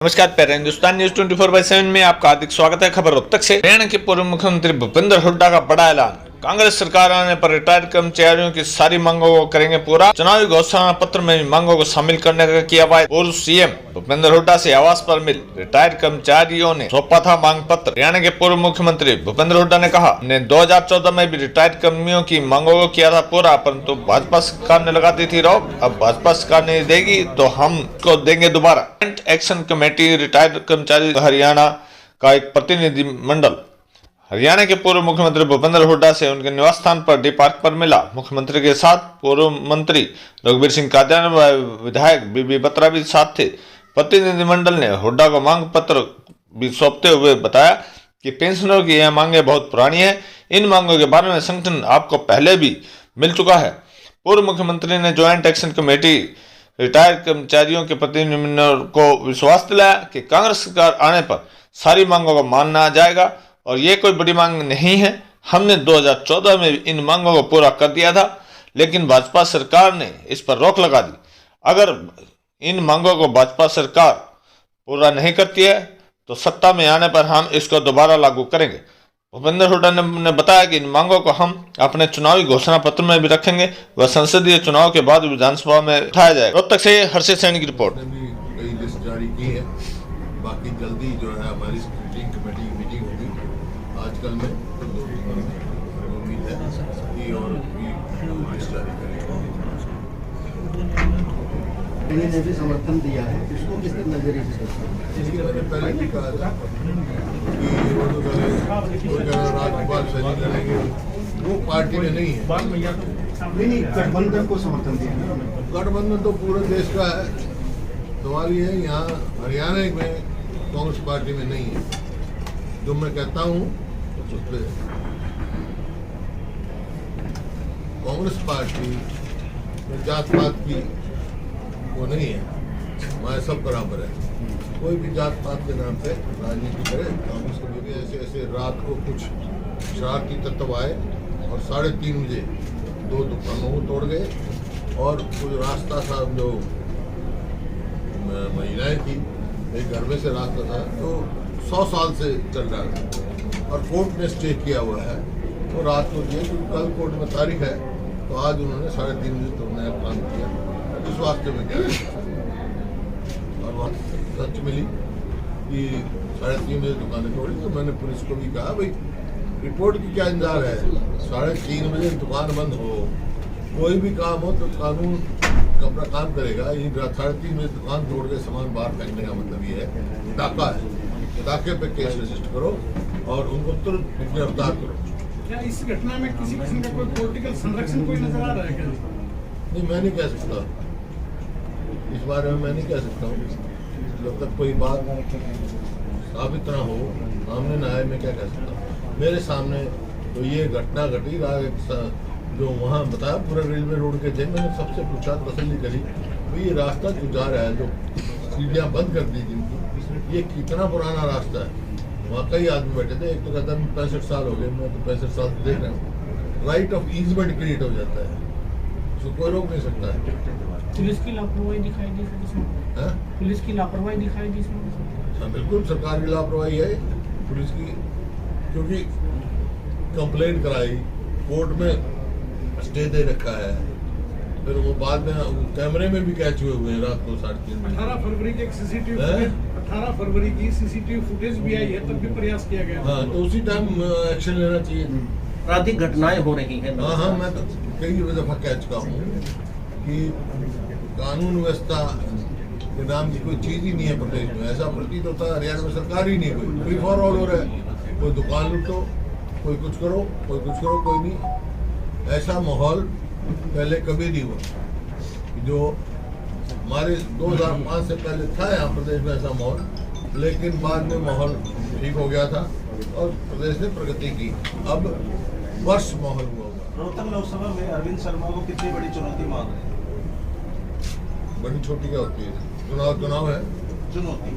नमस्कार प्यारे हिंदुस्तान न्यूज 24/7 में आपका हार्दिक स्वागत है। खबर रोहतक से। हरियाणा के पूर्व मुख्यमंत्री भूपेंद्र हुड्डा का बड़ा ऐलान। कांग्रेस सरकार आने पर रिटायर्ड कर्मचारियों की सारी मांगों को करेंगे पूरा। चुनावी घोषणा पत्र में मांगों को शामिल करने का किया वायदा। पूर्व सीएम भूपेंद्र हुड्डा से आवास पर मिल रिटायर्ड कर्मचारियों ने सौंपा था मांग पत्र। हरियाणा के पूर्व मुख्यमंत्री भूपेंद्र हुड्डा ने कहा, हमने 2014 में भी रिटायर्ड कर्मियों की मांगों को किया था पूरा, परंतु भाजपा सरकार ने लगा दी थी रोक। अब भाजपा सरकार नहीं देगी तो हम को देंगे दोबारा। एक्शन कमेटी रिटायर्ड कर्मचारी हरियाणा का एक प्रतिनिधि मंडल हरियाणा के पूर्व मुख्यमंत्री भूपेंद्र हुड्डा से उनके निवास स्थान पर डी पार्क पर मिला। मुख्यमंत्री के साथ पूर्व मंत्री रघुवीर सिंह कादियानी व विधायक बीबी बत्रा भी साथ थे। प्रतिनिधिमंडल ने हुड्डा को मांग पत्र भी सौंपते हुए बताया कि पेंशनरों की यह मांगे बहुत पुरानी है। इन मांगों के बारे में संगठन आपको पहले भी मिल चुका है। पूर्व मुख्यमंत्री ने ज्वाइंट एक्शन कमेटी रिटायर्ड कर्मचारियों के प्रतिनिधिमंडल को विश्वास दिलाया कि कांग्रेस सरकार आने पर सारी मांगों को माना जाएगा और ये कोई बड़ी मांग नहीं है। हमने 2014 में इन मांगों को पूरा कर दिया था, लेकिन भाजपा सरकार ने इस पर रोक लगा दी। अगर इन मांगों को भाजपा सरकार पूरा नहीं करती है तो सत्ता में आने पर हम इसको दोबारा लागू करेंगे। भूपेंद्र हुड्डा ने बताया कि इन मांगों को हम अपने चुनावी घोषणा पत्र में भी रखेंगे व संसदीय चुनाव के बाद विधानसभा में उठाया जाएगा। रोहतक से हर्षित सैनी की रिपोर्ट। कई लिस्ट जारी की है, बाकी जल्दी जो है हमारी स्क्रीनिंग कमेटी की मीटिंग होगी आजकल में, तो 2-3 दिन में उम्मीद है कि और भी लिस्ट जारी करेंगे। ने भी समर्थन दिया है, इसको किस नजरिए से? मैंने पहले भी कहा था कि वो तो राज्यपाल सही करेंगे, वो पार्टी में नहीं है। नहीं, गठबंधन को समर्थन दिया। गठबंधन तो पूरे देश का है, तुम्हारी है। यहाँ हरियाणा में कांग्रेस पार्टी में नहीं है। जो मैं कहता हूँ उस पर कांग्रेस पार्टी में जात पात की वो नहीं है, हमारे सब बराबर है। कोई भी जात पात के नाम पे राजनीति करे। कांग्रेस को भी ऐसे रात को कुछ शरारती तत्व आए और 3:30 बजे 2 दुकानों को तोड़ गए और कुछ रास्ता था, जो महिलाएं थी, एक घर में से रास्ता था तो 100 साल से चल रहा था और कोर्ट ने स्टे किया हुआ है। तो रात को दिए, क्योंकि कल कोर्ट में तारीख है, तो आज उन्होंने 3:30 बजे तोड़ने का काम किया। इस वास्ते में क्या है, और वहाँ सच मिली कि 3:30 बजे दुकानें तोड़ी। तो मैंने पुलिस को भी कहा, भाई रिपोर्ट की क्या इंतजार है, 3:30 बजे दुकान बंद हो, कोई भी काम हो तो कानून अपना काम करेगा। ये 3:30 बजे दुकान तोड़ के सामान बाहर फेंकने का मतलब ये है डाका है। डाके पे केस रजिस्टर करो और उनको तुरंत गिरफ्तार करो। क्या इस घटना में किसी किस्म का कोई पॉलिटिकल संरक्षण कोई नजर आ रहा है क्या? नहीं, मैं नहीं कह सकता, इस बारे में मैं नहीं कह सकता हूँ। जब तक कोई बात साबित ना हो, सामने ना आए, मैं क्या कह सकता हूँ। मेरे सामने तो ये घटना घटी, जो वहाँ बताया पूरा रेलवे रोड के थे। मैंने सबसे पूछा, तसल्ली करी, तो ये रास्ता जो जा रहा है, जो सीढ़ियाँ बंद कर दी जिनकी, ये कितना पुराना रास्ता है। वहाँ कई आदमी बैठे थे। एक तो कहता है 65 साल हो गए, मैं तो 65 साल से देख रहा हूँ। राइट ऑफ ईजमेंट क्रिएट हो जाता है, उसको कोई रोक नहीं सकता है। पुलिस की लापरवाही दिखाई दी इसमें? पुलिस की लापरवाही दिखाई दी इसमें? हाँ, बिल्कुल सरकार की लापरवाही है पुलिस की, क्योंकि कंप्लेंट कराई, कोर्ट में स्टे दे रखा है, फिर वो बाद में कैमरे में भी कैच हुए हैं रात को 3:30 बजे। 18 फरवरी की सीसीटीवी 18 फरवरी की सीसीटीवी फुटेज भी आई है, तब भी प्रयास किया गया। हाँ, तो उसी टाइम एक्शन लेना चाहिए। आपराधिक घटनाएं हो रही हैं। हाँ, मैं तो कई दफा कह चुका हूँ कि कानून व्यवस्था के नाम की कोई चीज ही नहीं है प्रदेश में। ऐसा प्रतीत होता है हरियाणा में सरकार ही नहीं, कोई फ्री फॉर ऑल हो रहा है। कोई दुकान लूटो, कोई कुछ करो, कोई कुछ करो, कोई नहीं। ऐसा माहौल पहले कभी नहीं हुआ। जो हमारे 2005 से पहले था यहाँ प्रदेश में ऐसा माहौल, लेकिन बाद में माहौल ठीक हो गया था और प्रदेश ने प्रगति की। अब वर्ष माहौल हुआ। रोहतक लोकसभा में अरविंद शर्मा को कितनी बड़ी चुनौती मांग रहे हैं? बड़ी छोटी क्या होती है, चुनाव है, चुनौती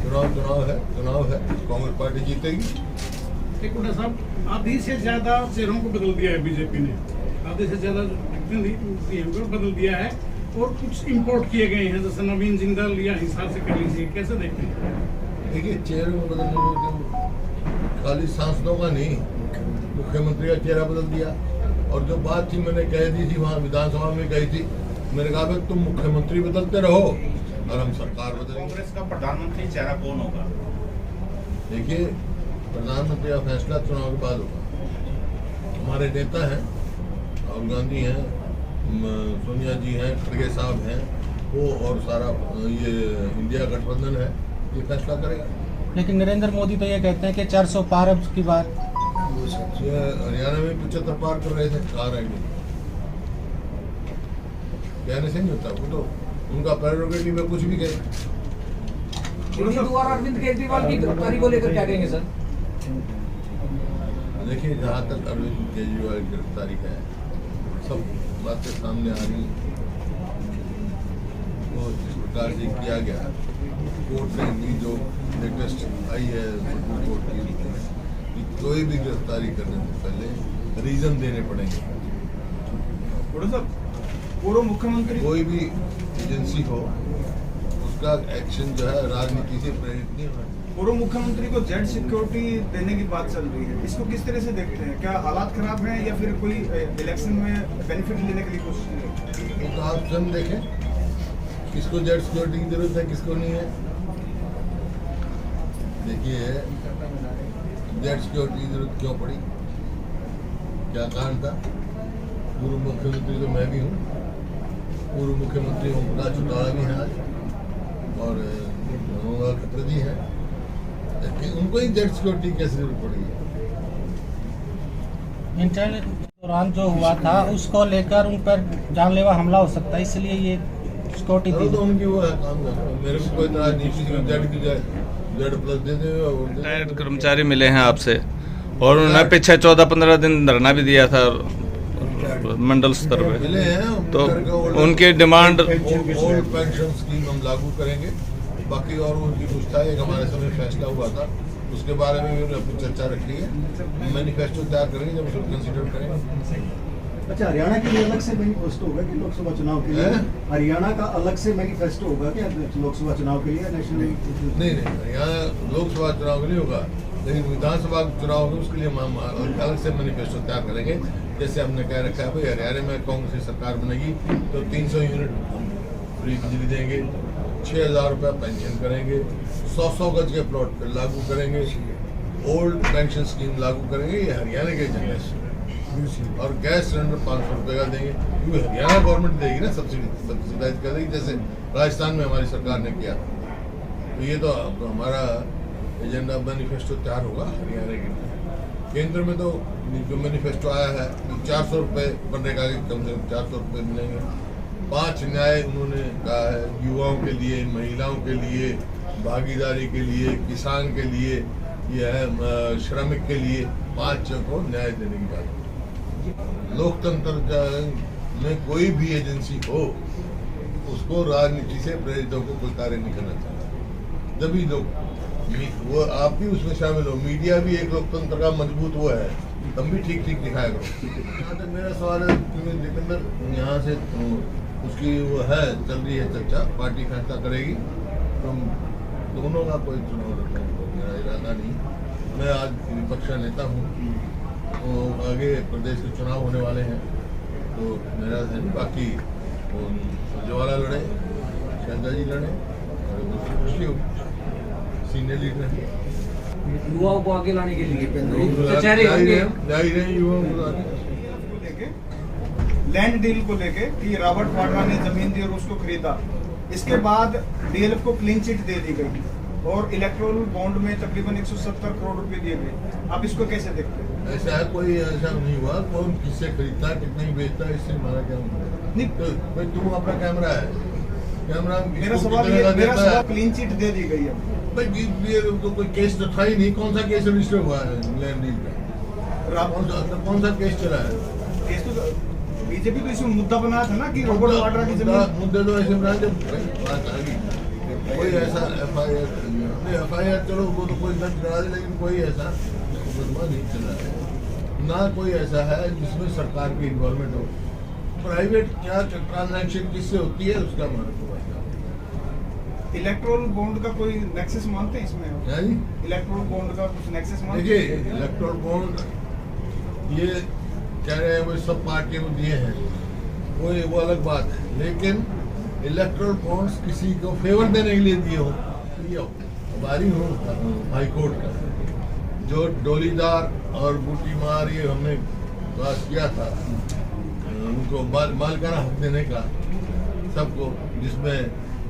चुनाव है, कांग्रेस पार्टी जीतेगी। एक मिनट साहब, आधी से ज्यादा चेहरों को बदल दिया है बीजेपी ने, आधे से ज्यादा बदल दिया है। और कुछ इंपोर्ट किए गए हैं, जैसे नवीन जिंदल या हिसार से कह लीजिए, कैसे देखते हैं? देखिए, चेहरे में बदलने को खाली सांसदों का नहीं, मुख्यमंत्री का चेहरा बदल दिया। और जो बात थी मैंने कह दी थी वहाँ विधानसभा में कही थी, मैंने कहा भाई तुम मुख्यमंत्री बदलते रहो और हम सरकार बदलेंगे। कांग्रेस का प्रधानमंत्री चेहरा कौन होगा? देखिए, प्रधानमंत्री का फैसला चुनाव के बाद होगा। हमारे नेता हैं, राहुल गांधी हैं, सोनिया जी हैं, खड़गे साहब हैं, वो और सारा ये इंडिया गठबंधन है, ये फैसला करेगा। लेकिन नरेंद्र मोदी तो ये कहते हैं कि 400 पार अब की बात। ये हरियाणा में 75 पार कर रहे थे, कहाँ रह गए? कहने से नहीं होता, वो तो उनका प्रेरोगेटिव में कुछ भी कहे। उम्मीदवार अरविंद केजरीवाल की गिरफ्तारी को लेकर क्या कहेंगे सर? देखिए, जहाँ तक अरविंद केजरीवाल की गिरफ्तारी है, सब बातें सामने आ रही हैं। वो जिस प्रकार से किया गया, कोर्ट ने भी जो लेटेस्ट आई है सुप्रीम कोर्ट की, कि कोई भी गिरफ्तारी करने से पहले रीजन देने पड़ेंगे। पूर्व मुख्यमंत्री कोई भी एजेंसी हो, उसका एक्शन जो है राजनीति से प्रेरित नहीं होना। पूर्व मुख्यमंत्री को जेड सिक्योरिटी देने की बात चल रही है, इसको किस तरह से देखते हैं? क्या हालात खराब हैं या फिर कोई इलेक्शन में बेनिफिट लेने के लिए कोशिश है? तो आप स्वयं देखें, किसको जेड सिक्योरिटी की जरूरत है, किसको नहीं है। देखिए, जेड सिक्योरिटी की जरूरत क्यों पड़ी, क्या कारण था? पूर्व मुख्यमंत्री तो मैं भी हूँ, पूर्व मुख्यमंत्री ओम प्रकाश चौटाला भी हैं आज, और खत्री जी हैं, उनको ही जेड सिक्योरिटी कैसे जरूरत पड़ी है? इंटरनेट दौरान जो हुआ था उसको लेकर उन पर जानलेवा हमला हो सकता है, इसलिए ये सिक्योरिटी दी। तो उनकी वो है काम करना, मेरे को कोई इतराज नहीं, किसी को जेड की जेड प्लस दे दे। रिटायर्ड कर्मचारी मिले हैं आपसे और उन्होंने पीछे 14-15 दिन धरना भी दिया था मंडल स्तर पे, मिले हैं, तो उनकी डिमांड ओल्ड पेंशन स्कीम हम लागू करेंगे। बाकी और उनकी कुछ था, एक हमारे समय फैसला हुआ था, उसके बारे में भी अपनी चर्चा रखी है। मैनिफेस्टो तैयार करेंगे, जब उसको कंसिडर करेंगे। अच्छा, हरियाणा के लिए अलग से मैनिफेस्टो होगा कि लोकसभा चुनाव के लिए? हरियाणा का अलग से मैनिफेस्टो होगा क्या लोकसभा चुनाव के लिए? नेशनल नहीं, हरियाणा लोकसभा चुनाव के लिए होगा, लेकिन विधानसभा चुनाव होगा उसके लिए हम अलग से मैनिफेस्टो तैयार करेंगे। जैसे हमने कह रखा है भाई, हरियाणा में कांग्रेस की सरकार बनेगी तो 300 यूनिट फ्री बिजली देंगे, 6,000 रुपया पेंशन करेंगे, 100 गज के प्लॉट पर लागू करेंगे, ओल्ड पेंशन स्कीम लागू करेंगे। ये हरियाणा के एजेंडे, और गैस सिलेंडर 500 रुपये का देंगे, क्योंकि हरियाणा गवर्नमेंट देगी ना, सब्सिडाइज कर देगी, जैसे राजस्थान में हमारी सरकार ने किया। तो ये तो हमारा एजेंडा मैनिफेस्टो तैयार होगा हरियाणा के लिए। केंद्र में तो जो मैनिफेस्टो आया है, 400 रुपये बनरेगा के कम से कम 400 रुपये मिलेंगे। 5 न्याय उन्होंने कहा है, युवाओं के लिए, महिलाओं के लिए, भागीदारी के लिए, किसान के लिए, यह है श्रमिक के लिए 5 को न्याय देने की बात। लोकतंत्र में कोई भी एजेंसी हो, उसको राजनीति से प्रेरित होकर कोई कार्य नहीं करना चाहिए। जब भी लोग वो आप भी उसमें शामिल हो, मीडिया भी एक लोकतंत्र का मजबूत वो है, तब भी ठीक दिखाया करो। यहाँ तक मेरा सवाल है, दीपेंद्र, यहाँ से उसकी वो है, चल रही है चर्चा, पार्टी फैसला करेगी, तो दोनों का कोई चुनाव लड़ने को मेरा इरादा नहीं। मैं आज विपक्ष का नेता हूँ, तो आगे प्रदेश के चुनाव होने वाले हैं, तो मेरा है नहीं, बाकी वो सुरजेवाला लड़े, शारदा जी लड़े, और दूसरी खुशी हो, सीनियर लीडर है। युवाओं को आगे लाने के लिए युवाओं को लैंड डील को लेके कि रॉबर्ट वाड्रा ने जमीन दी और उसको खरीदा, इसके बाद डीएलएफ को क्लीन चिट दे दी गई और इलेक्ट्रोल बॉन्ड में तकरीबन 170 करोड़ रुपए दिए गए। आप इसको कैसे देखते हैं? ऐसा है, कोई ऐसा नहीं हुआ, कौन किससे खरीदता है, कितने की बेचता है, इससे हमारा क्या नहीं। तो भाई तुम अपना कैमरा है, कैमरा मेरा सवाल क्लीन चिट दे दी गई है भाई, ये तो कोई केस तो था ही नहीं। कौन सा केस रजिस्टर हुआ है लैंड डील का? कौन सा केस चला है? केस तो बीजेपी तो इसमें मुद्दा बनाया था ना कि रॉबर्ट वाड्रा की जमीन। मुद्दे तो ऐसे बनाए जब बात आ गई, कोई ऐसा एफआईआर चलो वो तो कोई दर्ज करा दे, लेकिन कोई ऐसा मुकदमा नहीं चला है, ना कोई ऐसा है जिसमें सरकार की इन्वॉल्वमेंट हो। प्राइवेट क्या ट्रांजैक्शन किससे होती है उसका हमारे को पता इलेक्ट्रोल बॉन्ड का कोई नेक्सस मानते हैं इसमें? है जी। इलेक्ट्रोल बॉन्ड का कुछ नेक्सस मानते देखिए हैं? इलेक्ट्रोल बॉन्ड ये कह रहे हैं वो सब पार्टियों को दिए हैं, वो अलग बात है, लेकिन इलेक्ट्रोल बॉन्ड्स किसी को फेवर देने के लिए दिए हो, ये बारी हो हाई कोर्ट का जो डोलीदार और बूटीमार ये हमने पास किया था, उनको मालिकाना हक देने का सबको, जिसमें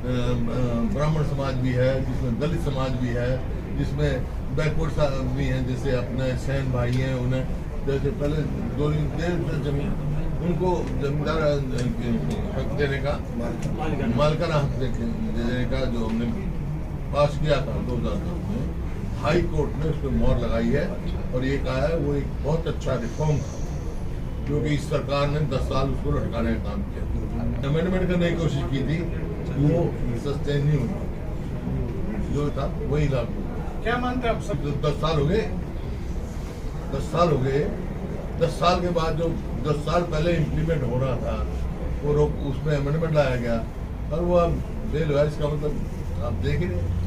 ब्राह्मण समाज भी है, जिसमें दलित समाज भी है, जिसमें बैकवर्ड भी हैं, जैसे अपने सैन भाई हैं, उन्हें जैसे पहले जमीन उनको जमींदार हक देने का, मालिकाना हक देने का जो हमने पास किया था 2010 में, हाई कोर्ट ने उस पर मोहर लगाई है और ये कहा है वो एक बहुत अच्छा रिफॉर्म था जो कि इस सरकार ने 10 साल उसको लटकाने का काम किया। अमेंडमेंट करने की कोशिश की थी, वो सस्टेन नहीं हुई, जो था वही लागू। क्या मानते हैं आप सब? 10 साल हो गए, 10 साल हो गए, 10 साल के बाद जो 10 साल पहले इम्प्लीमेंट हो रहा था वो उसमें अमेंडमेंट लाया गया और वो अब फेल हुआ। इसका मतलब आप देख ही रहे हैं।